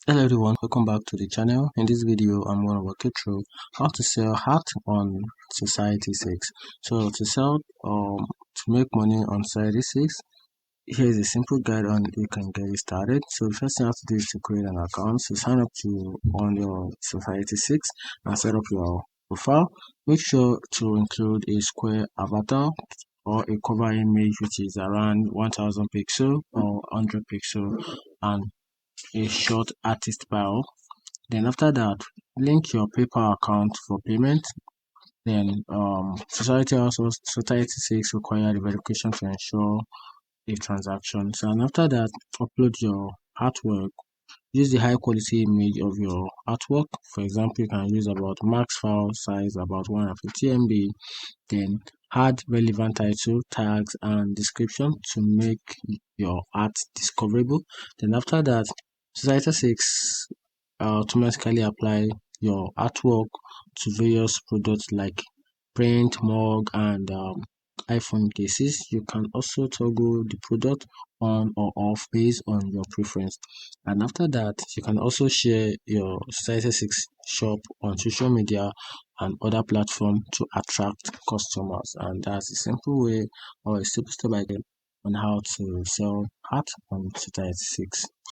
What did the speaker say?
Hello everyone, welcome back to the channel. In this video, I'm going to walk you through how to sell hat on Society6. So to make money on Society6, here is a simple guide on you can get it started. So the first thing you have to do is to create an account. So sign up on your Society6 and set up your profile. Make sure to include a square avatar or a cover image which is around 1000 pixel or 100 pixel and a short artist bio. Then after that, link your PayPal account for payment. Then Society6 require the verification to ensure a transaction. So and after that, upload your artwork. Use the high quality image of your artwork. For example, you can use about max file size about 150 MB. Then add relevant title, tags, and description to make your art discoverable. Then after that, Society6 automatically apply your artwork to various products like print, mug, and iPhone cases. You can also toggle the product on or off based on your preference. And after that, you can also share your Society6 shop on social media and other platforms to attract customers. And that's a simple way or a simple step by step on how to sell art on Society6.